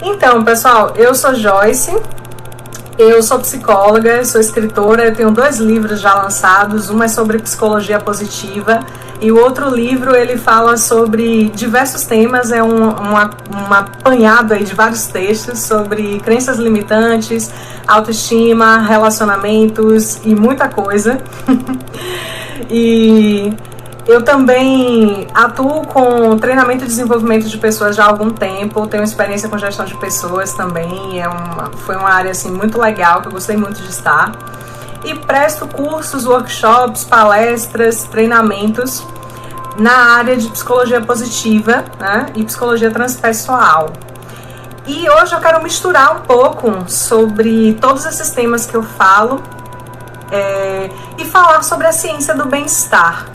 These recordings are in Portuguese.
Então, pessoal, eu sou Joyce, eu sou psicóloga, sou escritora, eu tenho 2 livros já lançados, um é sobre psicologia positiva e o outro livro ele fala sobre diversos temas, é um apanhado aí de vários textos sobre crenças limitantes, autoestima, relacionamentos e muita coisa. E eu também atuo com treinamento e desenvolvimento de pessoas já há algum tempo, tenho experiência com gestão de pessoas também, foi uma área assim, muito legal, que eu gostei muito de estar. E presto cursos, workshops, palestras, treinamentos na área de psicologia positiva, né, e psicologia transpessoal. E hoje eu quero misturar um pouco sobre todos esses temas que eu falo e falar sobre a ciência do bem-estar.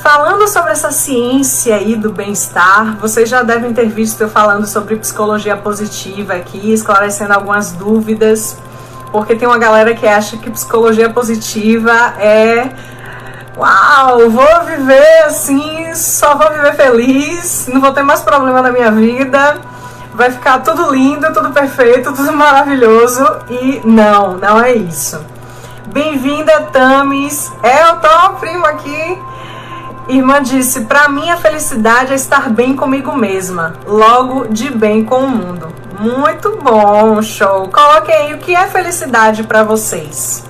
Falando sobre essa ciência aí do bem-estar, vocês já devem ter visto eu falando sobre psicologia positiva aqui, esclarecendo algumas dúvidas, porque tem uma galera que acha que psicologia positiva é uau, vou viver assim, só vou viver feliz, não vou ter mais problema na minha vida, vai ficar tudo lindo, tudo perfeito, tudo maravilhoso, e não é isso. Bem-vinda, Tamis, eu tô prima aqui. Irmã disse, pra mim a felicidade é estar bem comigo mesma, logo de bem com o mundo. Muito bom, show. Coloquem aí o que é felicidade pra vocês.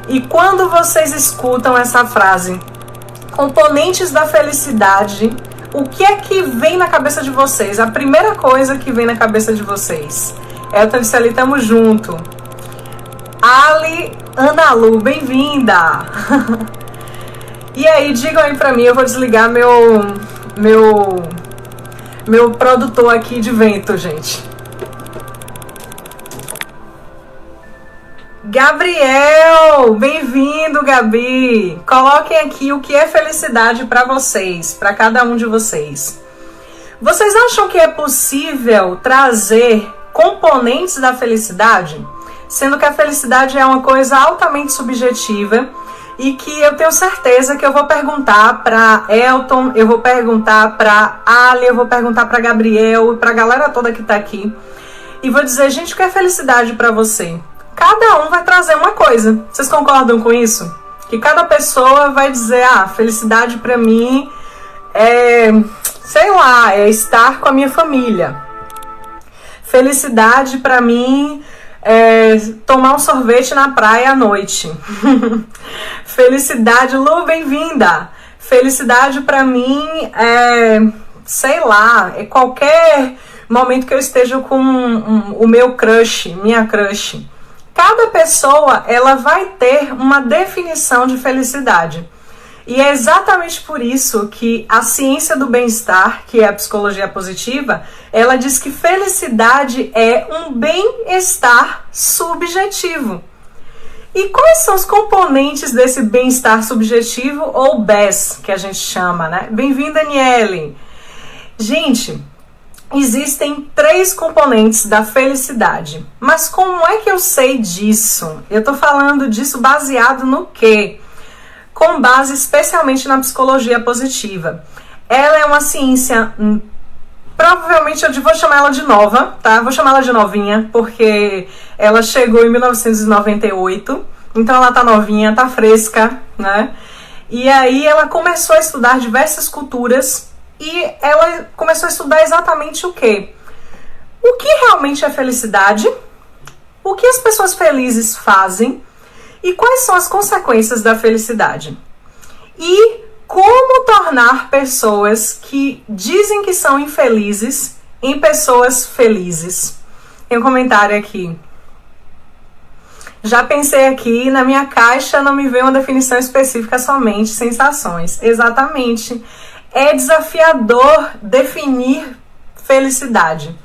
E quando vocês escutam essa frase, componentes da felicidade, o que é que vem na cabeça de vocês? A primeira coisa que vem na cabeça de vocês. Elton, tamo junto. Ali, Ana Lu, bem-vinda. E aí, digam aí pra mim, eu vou desligar meu produtor aqui de vento, gente. Gabriel, bem-vindo, Gabi. Coloquem aqui o que é felicidade pra vocês, pra cada um de vocês. Vocês acham que é possível trazer componentes da felicidade? Sendo que a felicidade é uma coisa altamente subjetiva, e que eu tenho certeza que eu vou perguntar para Elton, eu vou perguntar para Ali, eu vou perguntar para Gabriel e para a galera toda que tá aqui. E vou dizer, gente, o que é felicidade para você? Cada um vai trazer uma coisa. Vocês concordam com isso? Que cada pessoa vai dizer, felicidade para mim é, sei lá, é estar com a minha família. Felicidade para mim tomar um sorvete na praia à noite. Felicidade, Lu, bem-vinda. Felicidade pra mim sei lá, é qualquer momento que eu esteja com o meu crush, minha crush. Cada pessoa, ela vai ter uma definição de felicidade. E é exatamente por isso que a ciência do bem-estar, que é a psicologia positiva, ela diz que felicidade é um bem-estar subjetivo. E quais são os componentes desse bem-estar subjetivo, ou BES, que a gente chama, né? Bem-vinda, Aniele! Gente, existem 3 componentes da felicidade. Mas como é que eu sei disso? Eu tô falando disso baseado no quê? Com base especialmente na psicologia positiva. Ela é uma ciência, provavelmente eu vou chamar ela de nova, tá? Vou chamar ela de novinha, porque ela chegou em 1998, então ela tá novinha, tá fresca, né? E aí ela começou a estudar diversas culturas e ela começou a estudar exatamente o quê? O que realmente é felicidade? O que as pessoas felizes fazem? E quais são as consequências da felicidade? E como tornar pessoas que dizem que são infelizes em pessoas felizes? Tem um comentário aqui. Já pensei aqui, na minha caixa não me veio uma definição específica, somente sensações. Exatamente. É desafiador definir felicidade.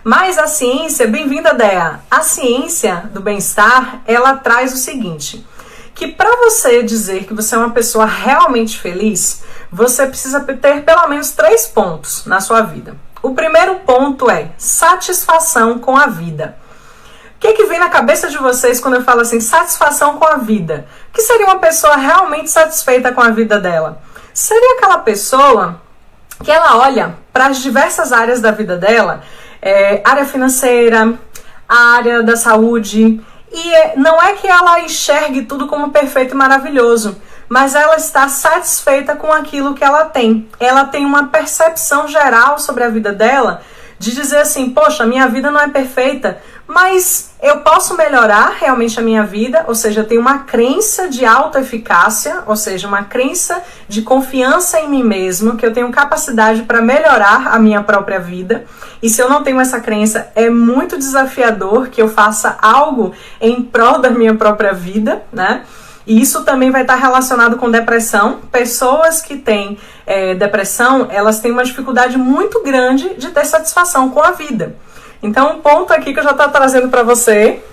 Mas a ciência, bem-vinda, Dea, a ciência do bem-estar, ela traz o seguinte, que para você dizer que você é uma pessoa realmente feliz, você precisa ter pelo menos 3 pontos na sua vida. O primeiro ponto é satisfação com a vida. O que vem na cabeça de vocês quando eu falo assim, satisfação com a vida? O que seria uma pessoa realmente satisfeita com a vida dela? Seria aquela pessoa que ela olha para as diversas áreas da vida dela área financeira, a área da saúde. E não é que ela enxergue tudo como perfeito e maravilhoso, mas ela está satisfeita com aquilo que ela tem. Ela tem uma percepção geral sobre a vida dela, de dizer assim, poxa, minha vida não é perfeita, mas eu posso melhorar realmente a minha vida, ou seja, eu tenho uma crença de autoeficácia, ou seja, uma crença de confiança em mim mesmo, que eu tenho capacidade para melhorar a minha própria vida. E se eu não tenho essa crença, é muito desafiador que eu faça algo em prol da minha própria vida, né? E isso também vai estar relacionado com depressão. Pessoas que têm depressão, elas têm uma dificuldade muito grande de ter satisfação com a vida. Então, um ponto aqui que eu já estou trazendo para você: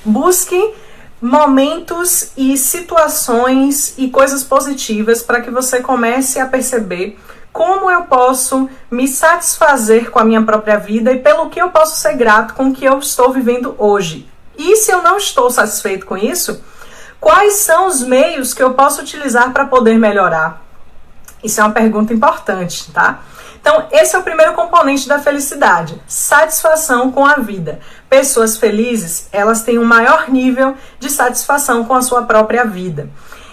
busque momentos e situações e coisas positivas para que você comece a perceber como eu posso me satisfazer com a minha própria vida e pelo que eu posso ser grato com o que eu estou vivendo hoje. E se eu não estou satisfeito com isso, quais são os meios que eu posso utilizar para poder melhorar? Isso é uma pergunta importante, tá? Então, esse é o primeiro componente da felicidade, satisfação com a vida. Pessoas felizes, elas têm um maior nível de satisfação com a sua própria vida.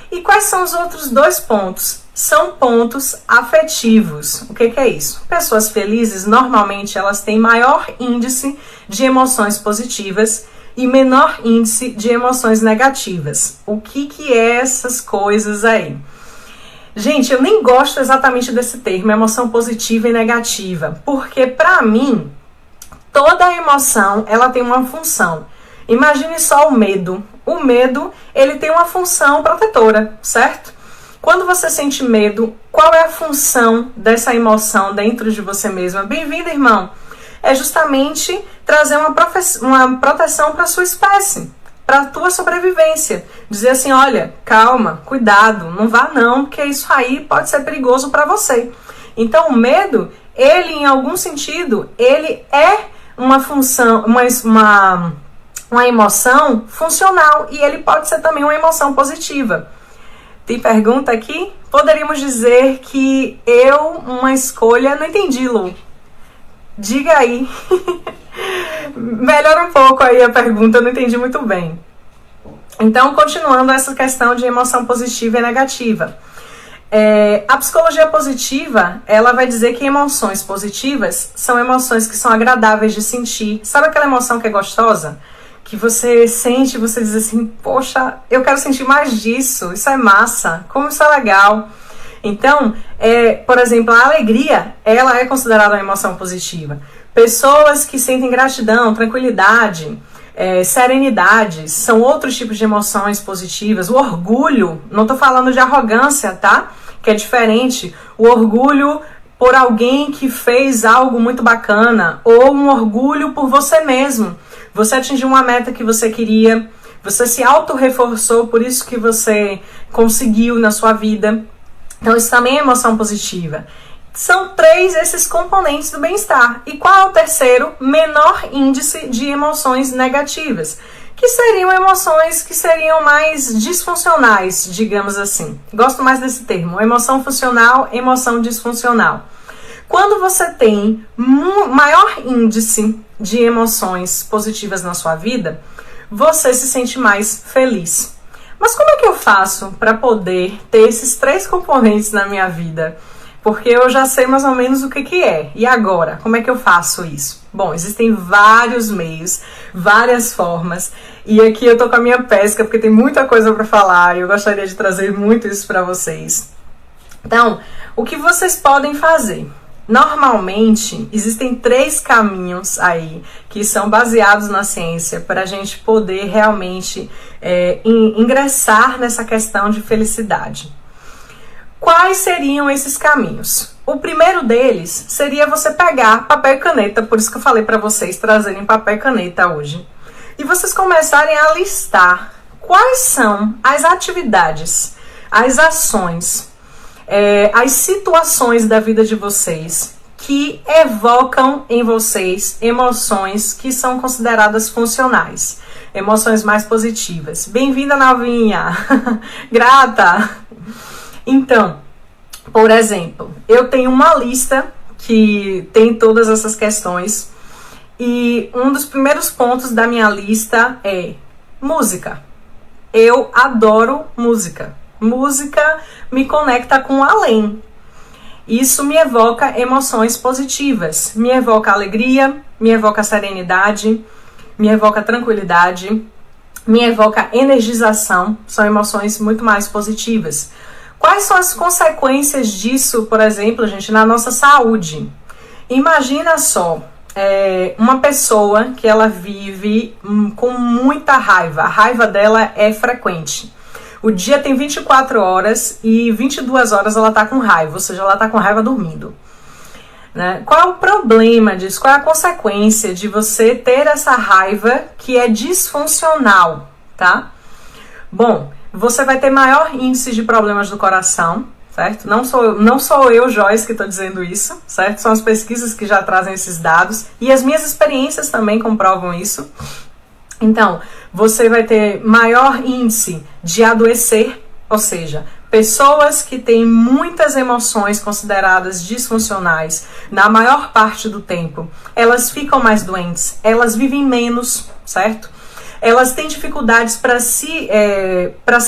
E quais são os outros dois pontos? São pontos afetivos. O que é isso? Pessoas felizes, normalmente, elas têm maior índice de emoções positivas e menor índice de emoções negativas. O que é essas coisas aí? Gente, eu nem gosto exatamente desse termo, emoção positiva e negativa, porque para mim, toda emoção, ela tem uma função. Imagine só o medo. O medo, ele tem uma função protetora, certo? Quando você sente medo, qual é a função dessa emoção dentro de você mesma? Bem-vindo, irmão! É justamente trazer uma proteção para a sua espécie, para a tua sobrevivência. Dizer assim, olha, calma, cuidado, não vá não, porque isso aí pode ser perigoso para você. Então, o medo, ele, em algum sentido, ele é uma função, uma emoção funcional, e ele pode ser também uma emoção positiva. Tem pergunta aqui? Poderíamos dizer que uma escolha... Não entendi, Lu. Diga aí. Melhora um pouco aí a pergunta, eu não entendi muito bem. Então, continuando essa questão de emoção positiva e negativa. A psicologia positiva, ela vai dizer que emoções positivas são emoções que são agradáveis de sentir. Sabe aquela emoção que é gostosa? Que você sente, você diz assim, poxa, eu quero sentir mais disso, isso é massa, como isso é legal. Então, por exemplo, a alegria, ela é considerada uma emoção positiva. Pessoas que sentem gratidão, tranquilidade, serenidade, são outros tipos de emoções positivas. O orgulho, não estou falando de arrogância, tá? Que é diferente. O orgulho por alguém que fez algo muito bacana, ou um orgulho por você mesmo. Você atingiu uma meta que você queria, você se auto-reforçou, por isso que você conseguiu na sua vida. Então, isso também é emoção positiva. São 3 esses componentes do bem-estar. E qual é o terceiro? Menor índice de emoções negativas, que seriam emoções que seriam mais disfuncionais, digamos assim. Gosto mais desse termo, emoção funcional, emoção disfuncional. Quando você tem maior índice de emoções positivas na sua vida, você se sente mais feliz. Mas como é que eu faço para poder ter esses 3 componentes na minha vida? Porque eu já sei mais ou menos o que é. E agora, como é que eu faço isso? Bom, existem vários meios, várias formas. E aqui eu tô com a minha pesca, porque tem muita coisa para falar e eu gostaria de trazer muito isso para vocês. Então, o que vocês podem fazer? Normalmente, existem 3 caminhos aí que são baseados na ciência para a gente poder realmente ingressar nessa questão de felicidade. Quais seriam esses caminhos? O primeiro deles seria você pegar papel e caneta, por isso que eu falei para vocês trazerem papel e caneta hoje, e vocês começarem a listar quais são as atividades, as ações, as situações da vida de vocês que evocam em vocês emoções que são consideradas funcionais, emoções mais positivas. Bem-vinda, Novinha! Grata! Então, por exemplo, eu tenho uma lista que tem todas essas questões E um dos primeiros pontos da minha lista é música. Eu adoro música. Música me conecta com o além. Isso me evoca emoções positivas. Me evoca alegria, me evoca serenidade, me evoca tranquilidade, me evoca energização. São emoções muito mais positivas. Quais são as consequências disso, por exemplo, gente, na nossa saúde? Imagina só, uma pessoa que ela vive com muita raiva. A raiva dela é frequente. O dia tem 24 horas e 22 horas ela tá com raiva, ou seja, ela tá com raiva dormindo. Né? Qual é o problema disso? Qual é a consequência de você ter essa raiva que é disfuncional, tá? Bom, você vai ter maior índice de problemas do coração, certo? Não sou eu, Joyce, que estou dizendo isso, certo? São as pesquisas que já trazem esses dados e as minhas experiências também comprovam isso. Então, você vai ter maior índice de adoecer, ou seja, pessoas que têm muitas emoções consideradas disfuncionais, na maior parte do tempo, elas ficam mais doentes, elas vivem menos, certo? Elas têm dificuldades para se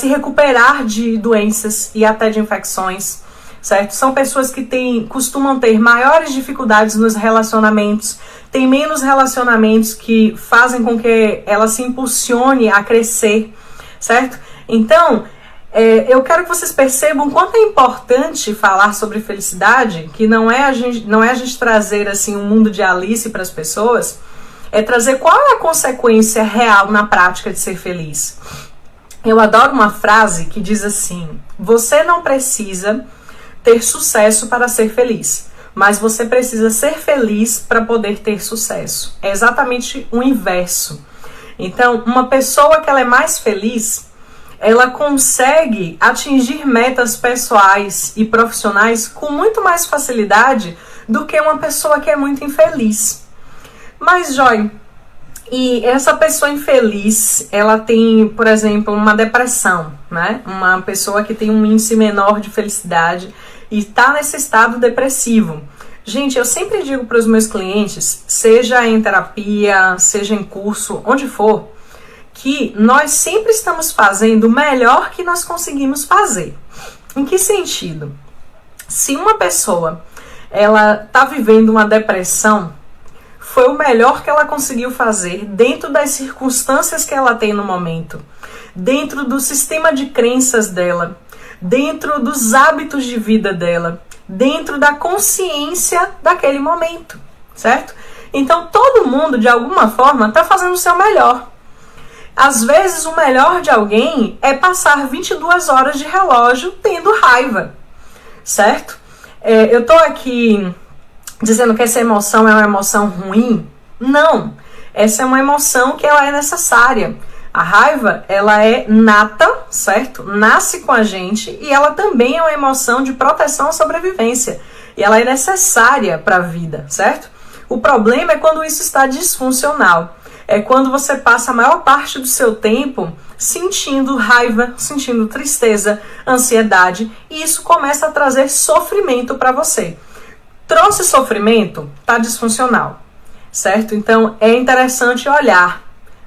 recuperar de doenças e até de infecções, certo? São pessoas que costumam ter maiores dificuldades nos relacionamentos, tem menos relacionamentos que fazem com que ela se impulsione a crescer, certo? Então, eu quero que vocês percebam quanto é importante falar sobre felicidade, que não é a gente trazer assim um mundo de Alice para as pessoas, é trazer qual é a consequência real na prática de ser feliz. Eu adoro uma frase que diz assim: você não precisa ter sucesso para ser feliz, mas você precisa ser feliz para poder ter sucesso. É exatamente o inverso. Então, uma pessoa que ela é mais feliz, ela consegue atingir metas pessoais e profissionais com muito mais facilidade do que uma pessoa que é muito infeliz. Mas, Joy, e essa pessoa infeliz, ela tem, por exemplo, uma depressão, né? Uma pessoa que tem um índice menor de felicidade e está nesse estado depressivo. Gente, eu sempre digo para os meus clientes, seja em terapia, seja em curso, onde for, que nós sempre estamos fazendo o melhor que nós conseguimos fazer. Em que sentido? Se uma pessoa ela está vivendo uma depressão, foi o melhor que ela conseguiu fazer dentro das circunstâncias que ela tem no momento, dentro do sistema de crenças dela, dentro dos hábitos de vida dela, dentro da consciência daquele momento, certo? Então todo mundo, de alguma forma, está fazendo o seu melhor. Às vezes o melhor de alguém é passar 22 horas de relógio tendo raiva, certo? Eu tô aqui dizendo que essa emoção é uma emoção ruim? Não, essa é uma emoção que ela é necessária. A raiva, ela é nata, certo? Nasce com a gente e ela também é uma emoção de proteção à sobrevivência. E ela é necessária para a vida, certo? O problema é quando isso está disfuncional. É quando você passa a maior parte do seu tempo sentindo raiva, sentindo tristeza, ansiedade, e isso começa a trazer sofrimento para você. Trouxe sofrimento, tá disfuncional, certo? Então é interessante olhar.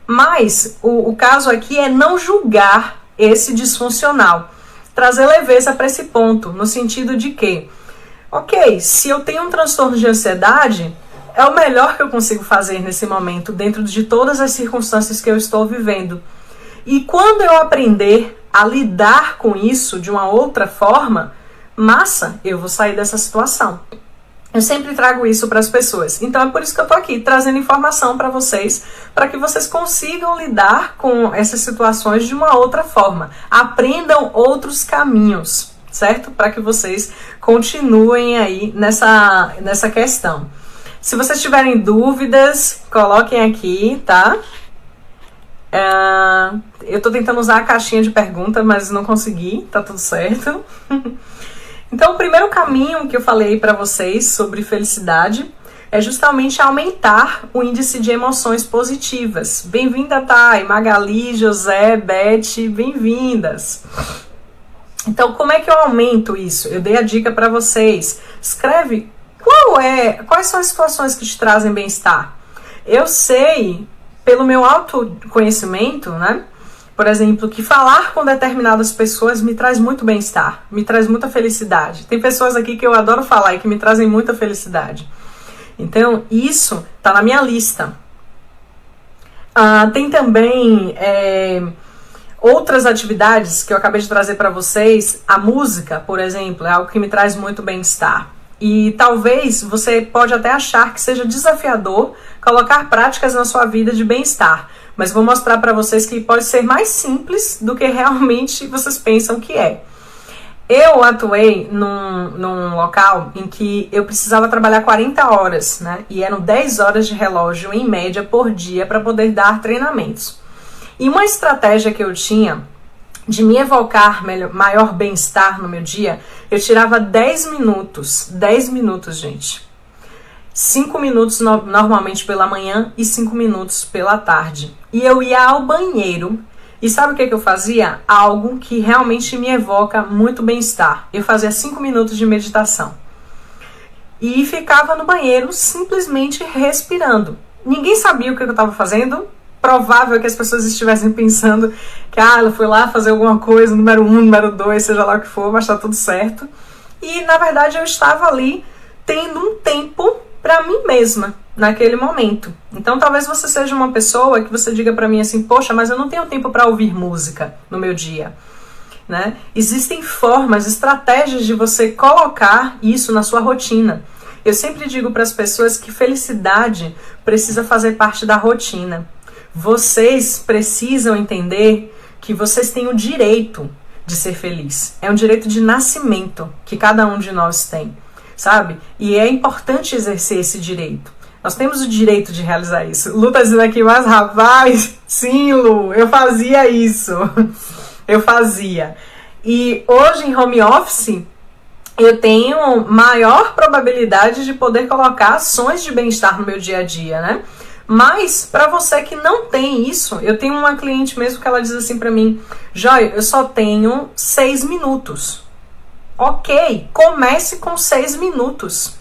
Mas o caso aqui é não julgar esse disfuncional. Trazer leveza para esse ponto, no sentido de que, ok, se eu tenho um transtorno de ansiedade, é o melhor que eu consigo fazer nesse momento, dentro de todas as circunstâncias que eu estou vivendo. E quando eu aprender a lidar com isso de uma outra forma, massa, eu vou sair dessa situação. Eu sempre trago isso para as pessoas. Então é por isso que eu tô aqui, trazendo informação para vocês, para que vocês consigam lidar com essas situações de uma outra forma. Aprendam outros caminhos, certo? Para que vocês continuem aí nessa questão. Se vocês tiverem dúvidas, coloquem aqui, tá? Eu tô tentando usar a caixinha de pergunta, mas não consegui, tá tudo certo. Então, o primeiro caminho que eu falei para vocês sobre felicidade é justamente aumentar o índice de emoções positivas. Bem-vinda, Thay, Magali, José, Beth, bem-vindas. Então, como é que eu aumento isso? Eu dei a dica para vocês. Escreve quais são as situações que te trazem bem-estar. Eu sei, pelo meu autoconhecimento, né? Por exemplo, que falar com determinadas pessoas me traz muito bem-estar, me traz muita felicidade. Tem pessoas aqui que eu adoro falar e que me trazem muita felicidade. Então, isso tá na minha lista. Tem também outras atividades que eu acabei de trazer para vocês. A música, por exemplo, é algo que me traz muito bem-estar. E talvez você pode até achar que seja desafiador colocar práticas na sua vida de bem-estar. Mas vou mostrar para vocês que pode ser mais simples do que realmente vocês pensam que é. Eu atuei num local em que eu precisava trabalhar 40 horas, né? E eram 10 horas de relógio, em média, por dia, para poder dar treinamentos. E uma estratégia que eu tinha de me evocar maior bem-estar no meu dia, eu tirava 10 minutos. 10 minutos, gente. 5 minutos normalmente pela manhã e 5 minutos pela tarde. E eu ia ao banheiro. E sabe o que eu fazia? Algo que realmente me evoca muito bem-estar. Eu fazia 5 minutos de meditação. E ficava no banheiro simplesmente respirando. Ninguém sabia o que eu estava fazendo. Provável que as pessoas estivessem pensando que ela foi lá fazer alguma coisa, número 1, número 2, seja lá o que for, mas tá tudo certo. E na verdade eu estava ali tendo um tempo para mim mesma naquele momento. Então talvez você seja uma pessoa que você diga para mim assim, poxa, mas eu não tenho tempo para ouvir música no meu dia, né? Existem formas, estratégias de você colocar isso na sua rotina. Eu sempre digo para as pessoas que felicidade precisa fazer parte da rotina. Vocês precisam entender que vocês têm o direito de ser feliz. É um direito de nascimento que cada um de nós tem, sabe? E é importante exercer esse direito. Nós temos o direito de realizar isso. Lu tá dizendo aqui, mas rapaz, sim, Lu, eu fazia isso. Eu fazia. E hoje em home office, eu tenho maior probabilidade de poder colocar ações de bem-estar no meu dia a dia, né? Mas, para você que não tem isso, eu tenho uma cliente mesmo que ela diz assim para mim, Joy, eu só tenho 6 minutos. Ok, comece com 6 minutos.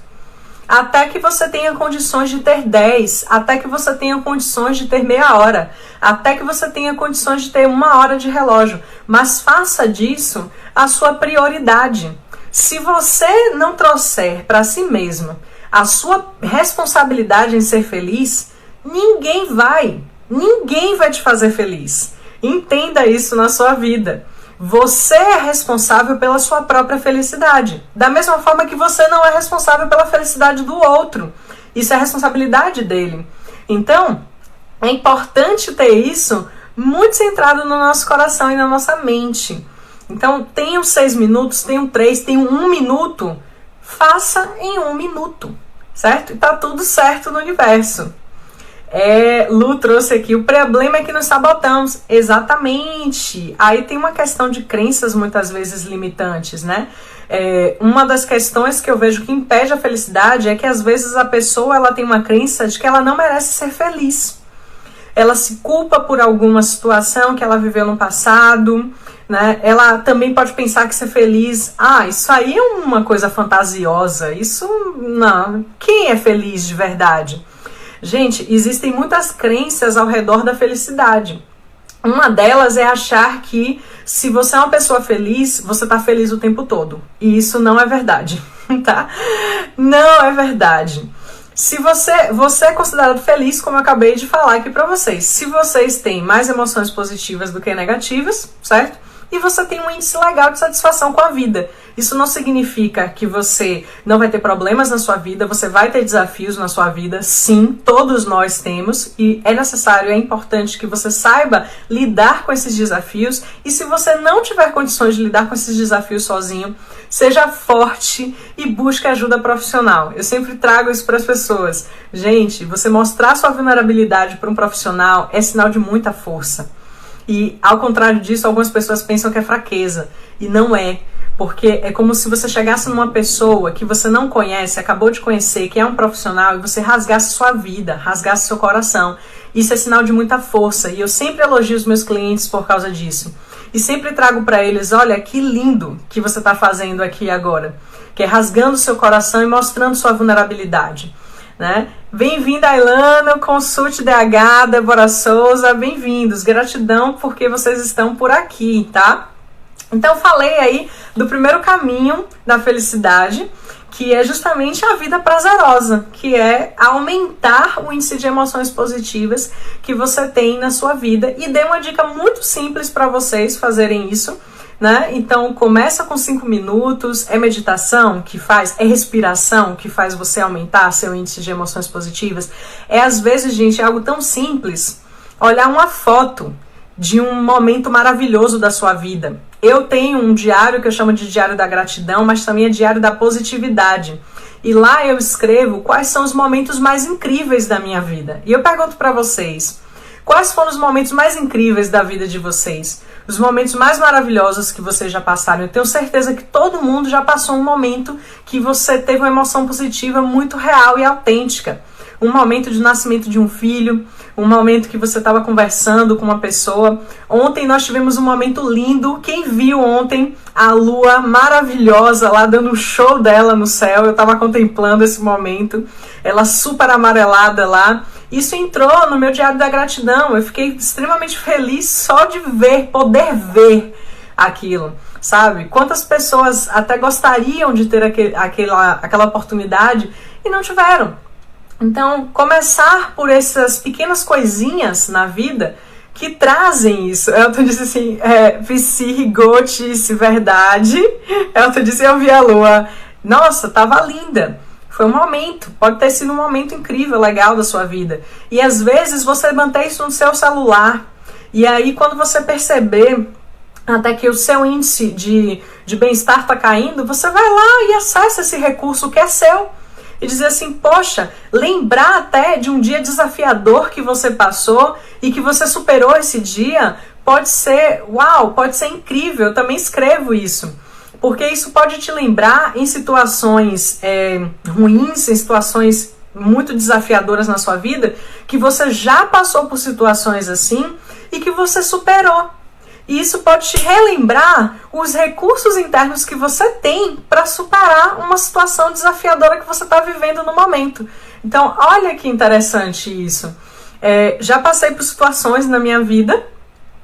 Até que você tenha condições de ter 10, até que você tenha condições de ter meia hora, até que você tenha condições de ter 1 hora de relógio. Mas faça disso a sua prioridade. Se você não trouxer para si mesmo a sua responsabilidade em ser feliz, ninguém vai te fazer feliz. Entenda isso na sua vida. Você é responsável pela sua própria felicidade. Da mesma forma que você não é responsável pela felicidade do outro. Isso é responsabilidade dele. Então, é importante ter isso muito centrado no nosso coração e na nossa mente. Então, tenham 6 minutos, tenham 3, tenham 1 minuto. Faça em 1 minuto, certo? E tá tudo certo no universo. Lu trouxe aqui, o problema é que nos sabotamos. Exatamente. Aí tem uma questão de crenças muitas vezes limitantes, né? Uma das questões que eu vejo que impede a felicidade é que às vezes a pessoa ela tem uma crença de que ela não merece ser feliz. Ela se culpa por alguma situação que ela viveu no passado, né? Ela também pode pensar que ser feliz, isso aí é uma coisa fantasiosa, isso não. Quem é feliz de verdade? Gente, existem muitas crenças ao redor da felicidade. Uma delas é achar que se você é uma pessoa feliz, você tá feliz o tempo todo. E isso não é verdade, tá? Não é verdade. Se você é considerado feliz, como eu acabei de falar aqui pra vocês. Se vocês têm mais emoções positivas do que negativas, certo? E você tem um índice legal de satisfação com a vida. Isso não significa que você não vai ter problemas na sua vida, você vai ter desafios na sua vida. Sim, todos nós temos, e é necessário, é importante que você saiba lidar com esses desafios. E se você não tiver condições de lidar com esses desafios sozinho, seja forte e busque ajuda profissional. Eu sempre trago isso para as pessoas. Gente, você mostrar sua vulnerabilidade para um profissional é sinal de muita força. E, ao contrário disso, algumas pessoas pensam que é fraqueza. E não é. Porque é como se você chegasse numa pessoa que você não conhece, acabou de conhecer, que é um profissional, e você rasgasse sua vida, rasgasse seu coração. Isso é sinal de muita força. E eu sempre elogio os meus clientes por causa disso. E sempre trago para eles, olha, que lindo que você está fazendo aqui agora. Que é rasgando seu coração e mostrando sua vulnerabilidade. né? Bem-vinda, Ailana, Consult DH, Débora Souza, bem-vindos. Gratidão porque vocês estão por aqui, tá? Então, falei aí do primeiro caminho da felicidade, que é justamente a vida prazerosa, que é aumentar o índice de emoções positivas que você tem na sua vida. E dei uma dica muito simples para vocês fazerem isso, né? Então, começa com 5 minutos, é meditação que faz, é respiração que faz você aumentar seu índice de emoções positivas. É, às vezes, gente, algo tão simples, olhar uma foto de um momento maravilhoso da sua vida. Eu tenho um diário que eu chamo de Diário da Gratidão, mas também é Diário da Positividade. E lá eu escrevo quais são os momentos mais incríveis da minha vida. E eu pergunto para vocês, quais foram os momentos mais incríveis da vida de vocês? Os momentos mais maravilhosos que vocês já passaram? Eu tenho certeza que todo mundo já passou um momento que você teve uma emoção positiva muito real e autêntica. Um momento de nascimento de um filho, um momento que você estava conversando com uma pessoa. Ontem nós tivemos um momento lindo. Quem viu ontem a lua maravilhosa lá dando um show dela no céu? Eu estava contemplando esse momento, ela super amarelada lá. Isso entrou no meu Diário da Gratidão. Eu fiquei extremamente feliz só de poder ver aquilo, sabe? Quantas pessoas até gostariam de ter aquela oportunidade e não tiveram. Então, começar por essas pequenas coisinhas na vida que trazem isso. Elton disse assim, Vici, Rigote, disse verdade. Elton disse, eu vi a lua. Nossa, tava linda. Foi um momento, pode ter sido um momento incrível, legal da sua vida. E às vezes você mantém isso no seu celular. E aí, quando você perceber até que o seu índice de bem-estar tá caindo, você vai lá e acessa esse recurso que é seu. E dizer assim, poxa, lembrar até de um dia desafiador que você passou e que você superou esse dia, pode ser, uau, pode ser incrível. Eu também escrevo isso, porque isso pode te lembrar em situações ruins, em situações muito desafiadoras na sua vida, que você já passou por situações assim e que você superou. E isso pode te relembrar os recursos internos que você tem para superar uma situação desafiadora que você está vivendo no momento. Então, olha que interessante isso. Já passei por situações na minha vida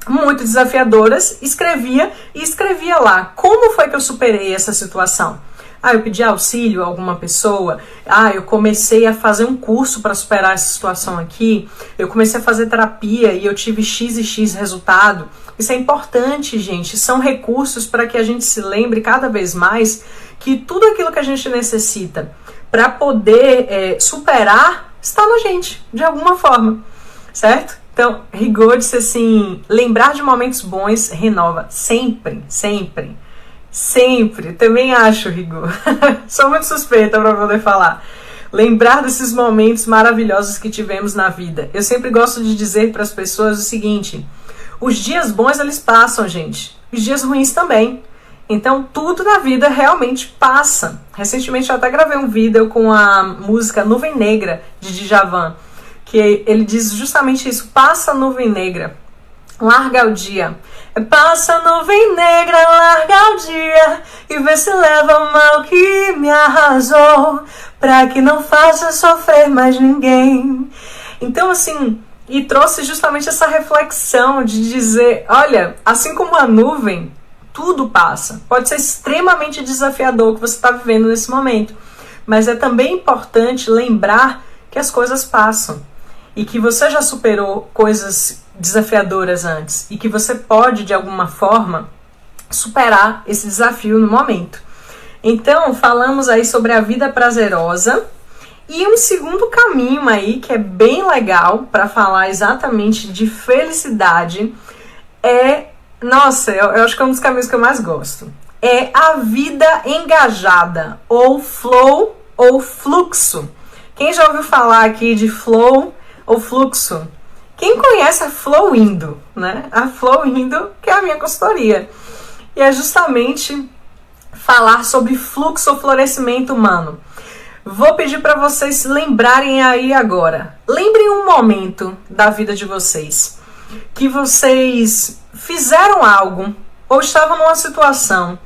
muito desafiadoras, escrevia lá como foi que eu superei essa situação. Eu pedi auxílio a alguma pessoa. Eu comecei a fazer um curso para superar essa situação aqui. Eu comecei a fazer terapia e eu tive X e X resultado. Isso é importante, gente. São recursos para que a gente se lembre cada vez mais que tudo aquilo que a gente necessita para poder superar está na gente, de alguma forma, certo? Então, Rigor disse assim, lembrar de momentos bons renova. Sempre, sempre. Sempre, também acho, Rigor. Sou muito suspeita para poder falar. Lembrar desses momentos maravilhosos que tivemos na vida. Eu sempre gosto de dizer para as pessoas o seguinte, os dias bons eles passam, gente. Os dias ruins também. Então tudo na vida realmente passa. Recentemente eu até gravei um vídeo com a música Nuvem Negra de Djavan, que ele diz justamente isso, passa nuvem negra. Larga o dia. Passa a nuvem negra, larga o dia e vê se leva o mal que me arrasou, pra que não faça sofrer mais ninguém. Então, assim, e trouxe justamente essa reflexão de dizer, olha, assim como a nuvem, tudo passa. Pode ser extremamente desafiador o que você está vivendo nesse momento, mas é também importante lembrar que as coisas passam e que você já superou coisas desafiadoras antes e que você pode, de alguma forma, superar esse desafio no momento. Então, falamos aí sobre a vida prazerosa e um segundo caminho aí que é bem legal para falar exatamente de felicidade eu acho que é um dos caminhos que eu mais gosto. É a vida engajada, ou flow ou fluxo. Quem já ouviu falar aqui de flow ou fluxo? Quem conhece a Flowendo, né? A Flowendo, que é a minha consultoria. E é justamente falar sobre fluxo ou florescimento humano. Vou pedir para vocês se lembrarem aí agora. Lembrem um momento da vida de vocês que vocês fizeram algo ou estavam numa situação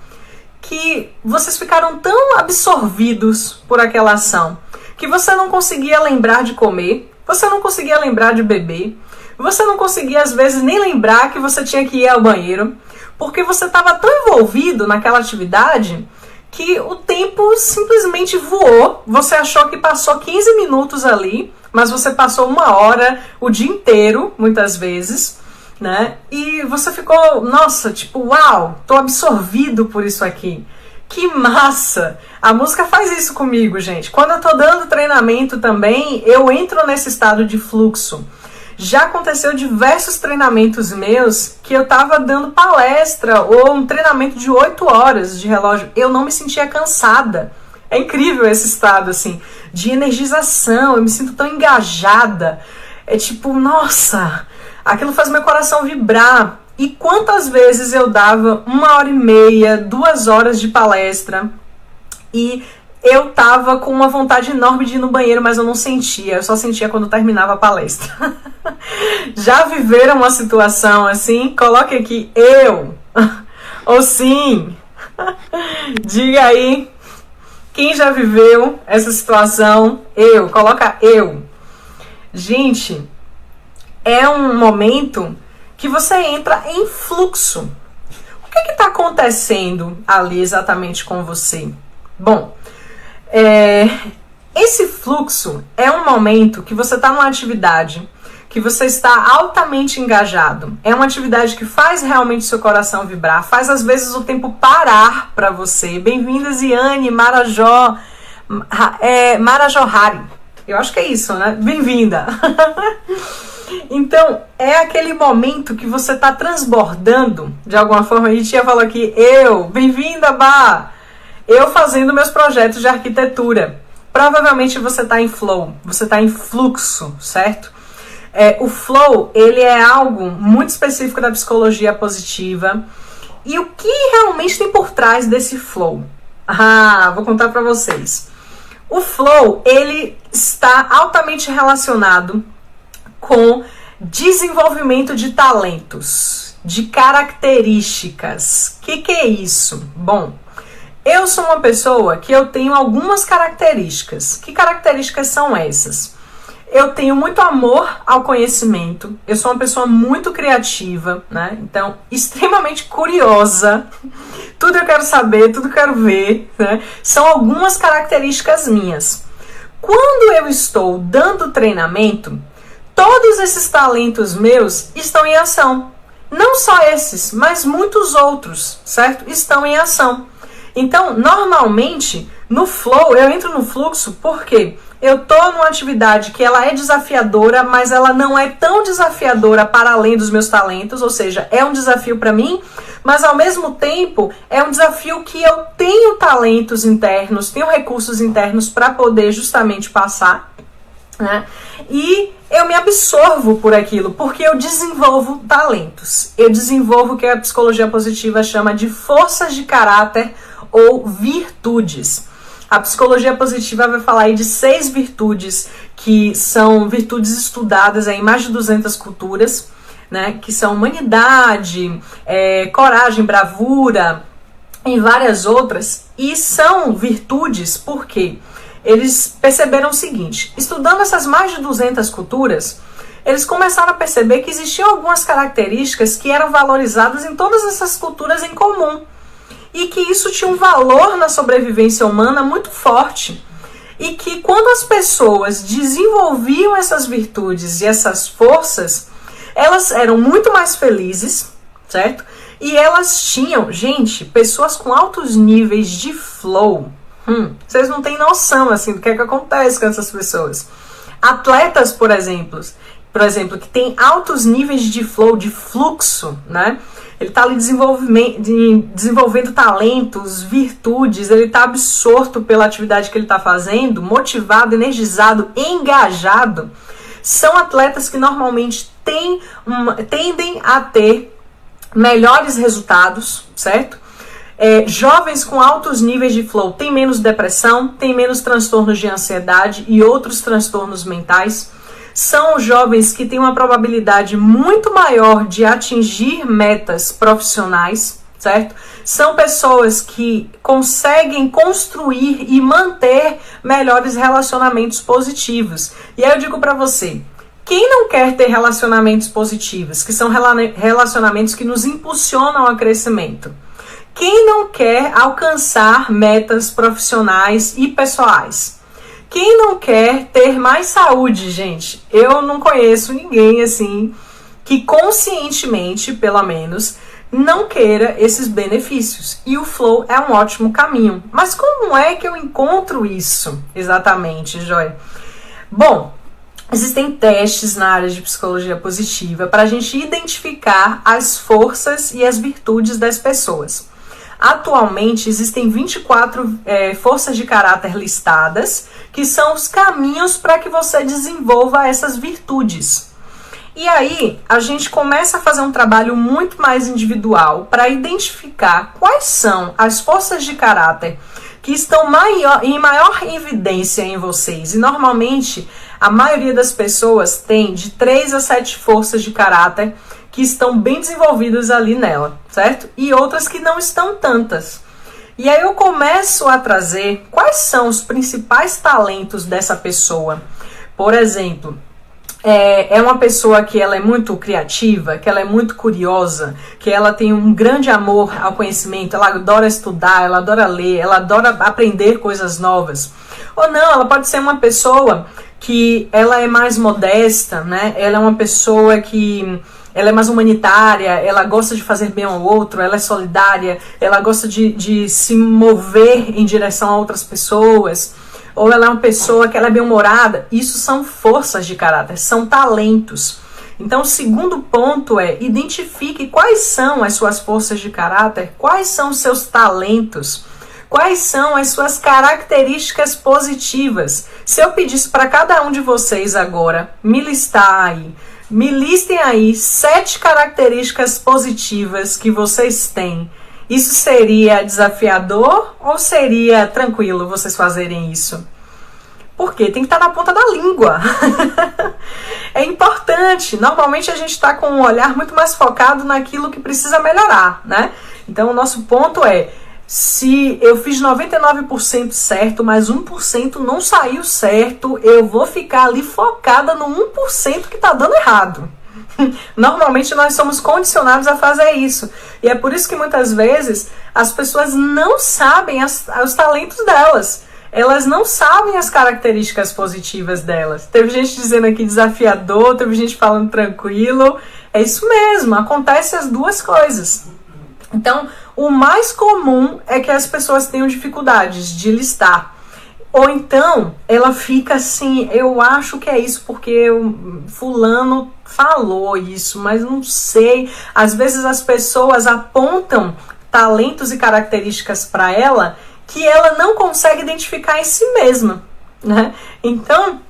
que vocês ficaram tão absorvidos por aquela ação que você não conseguia lembrar de comer, você não conseguia lembrar de beber, você não conseguia às vezes nem lembrar que você tinha que ir ao banheiro, porque você estava tão envolvido naquela atividade que o tempo simplesmente voou. Você achou que passou 15 minutos ali, mas você passou 1 hora, o dia inteiro, muitas vezes, né? E você ficou, nossa, tipo, uau, tô absorvido por isso aqui. Que massa! A música faz isso comigo, gente. Quando eu tô dando treinamento também, eu entro nesse estado de fluxo. Já aconteceu diversos treinamentos meus que eu tava dando palestra ou um treinamento de 8 horas de relógio. Eu não me sentia cansada. É incrível esse estado, assim, de energização. Eu me sinto tão engajada. É tipo, nossa, aquilo faz meu coração vibrar. E quantas vezes eu dava 1h30, 2 horas de palestra e eu tava com uma vontade enorme de ir no banheiro, mas eu não sentia. Eu só sentia quando terminava a palestra. Já viveram uma situação assim? Coloque aqui eu. Ou sim. Diga aí. Quem já viveu essa situação? Eu. Coloca eu. Gente, é um momento que você entra em fluxo. O que está acontecendo ali exatamente com você? Bom, esse fluxo é um momento que você está numa atividade, que você está altamente engajado. É uma atividade que faz realmente seu coração vibrar, faz às vezes o tempo parar para você. Bem-vinda, Ziane, Marajó, Marajohari. Eu acho que é isso, né? Bem-vinda. Então, é aquele momento que você está transbordando, de alguma forma. A gente já falou aqui, bem-vinda, Bá! Eu fazendo meus projetos de arquitetura. Provavelmente você está em flow, você está em fluxo, certo? O flow, ele é algo muito específico da psicologia positiva. E o que realmente tem por trás desse flow? Vou contar para vocês. O flow, ele está altamente relacionado com desenvolvimento de talentos, de características. O que é isso? Bom, eu sou uma pessoa que eu tenho algumas características. Que características são essas? Eu tenho muito amor ao conhecimento, eu sou uma pessoa muito criativa, né? Então, extremamente curiosa, tudo eu quero saber, tudo eu quero ver, né? São algumas características minhas. Quando eu estou dando treinamento, todos esses talentos meus estão em ação. Não só esses, mas muitos outros, certo? Estão em ação. Então, normalmente, no flow, eu entro no fluxo porque eu tô numa atividade que ela é desafiadora, mas ela não é tão desafiadora para além dos meus talentos, ou seja, é um desafio para mim, mas ao mesmo tempo é um desafio que eu tenho talentos internos, tenho recursos internos para poder justamente passar, né? E eu me absorvo por aquilo, porque eu desenvolvo talentos. Eu desenvolvo o que a psicologia positiva chama de forças de caráter ou virtudes. A psicologia positiva vai falar aí de 6 virtudes, que são virtudes estudadas em mais de 200 culturas, né? Que são humanidade, coragem, bravura, e várias outras. E são virtudes porque eles perceberam o seguinte: estudando essas mais de 200 culturas, eles começaram a perceber que existiam algumas características que eram valorizadas em todas essas culturas em comum. E que isso tinha um valor na sobrevivência humana muito forte. E que quando as pessoas desenvolviam essas virtudes e essas forças, elas eram muito mais felizes, certo? E elas tinham, gente, pessoas com altos níveis de flow. Vocês não têm noção, assim, do que acontece com essas pessoas. Atletas, por exemplo, que tem altos níveis de flow, de fluxo, né? Ele está ali desenvolvendo talentos, virtudes, ele está absorto pela atividade que ele está fazendo, motivado, energizado, engajado. São atletas que normalmente tendem a ter melhores resultados, certo? Jovens com altos níveis de flow têm menos depressão, têm menos transtornos de ansiedade e outros transtornos mentais. São jovens que têm uma probabilidade muito maior de atingir metas profissionais, certo? São pessoas que conseguem construir e manter melhores relacionamentos positivos. E aí eu digo para você, quem não quer ter relacionamentos positivos, que são relacionamentos que nos impulsionam ao crescimento? Quem não quer alcançar metas profissionais e pessoais? Quem não quer ter mais saúde, gente? Eu não conheço ninguém assim que conscientemente, pelo menos, não queira esses benefícios. E o Flow é um ótimo caminho. Mas como é que eu encontro isso exatamente, Joia? Bom, existem testes na área de psicologia positiva para a gente identificar as forças e as virtudes das pessoas. Atualmente, existem 24 forças de caráter listadas, que são os caminhos para que você desenvolva essas virtudes. E aí, a gente começa a fazer um trabalho muito mais individual para identificar quais são as forças de caráter que estão em maior evidência em vocês. E normalmente, a maioria das pessoas tem de 3 a 7 forças de caráter que estão bem desenvolvidas ali nela, certo? E outras que não estão tantas. E aí eu começo a trazer quais são os principais talentos dessa pessoa. Por exemplo, é uma pessoa que ela é muito criativa, que ela é muito curiosa, que ela tem um grande amor ao conhecimento, ela adora estudar, ela adora ler, ela adora aprender coisas novas. Ou não, ela pode ser uma pessoa que ela é mais modesta, né? Ela é uma pessoa que ela é mais humanitária, ela gosta de fazer bem ao outro, ela é solidária, ela gosta de se mover em direção a outras pessoas, ou ela é uma pessoa que ela é bem-humorada. Isso são forças de caráter, são talentos. Então, o segundo ponto é, identifique quais são as suas forças de caráter, quais são os seus talentos, quais são as suas características positivas. Se eu pedisse para cada um de vocês agora me listem aí 7 características positivas que vocês têm. Isso seria desafiador ou seria tranquilo vocês fazerem isso? Porque tem que estar na ponta da língua. É importante. Normalmente a gente está com um olhar muito mais focado naquilo que precisa melhorar, né? Então o nosso ponto é, se eu fiz 99% certo, mas 1% não saiu certo, eu vou ficar ali focada no 1% que está dando errado. Normalmente nós somos condicionados a fazer isso. E é por isso que muitas vezes as pessoas não sabem os talentos delas. Elas não sabem as características positivas delas. Teve gente dizendo aqui desafiador, teve gente falando tranquilo. É isso mesmo, acontece as duas coisas. Então, o mais comum é que as pessoas tenham dificuldades de listar. Ou então, ela fica assim, eu acho que é isso porque fulano falou isso, mas não sei. Às vezes as pessoas apontam talentos e características para ela que ela não consegue identificar em si mesma, né? Então,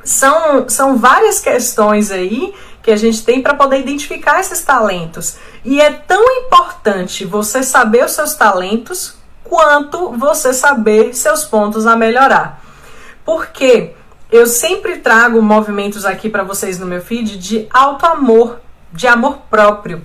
são várias questões aí que a gente tem para poder identificar esses talentos. E é tão importante você saber os seus talentos quanto você saber seus pontos a melhorar. Porque eu sempre trago movimentos aqui para vocês no meu feed de auto-amor, de amor próprio.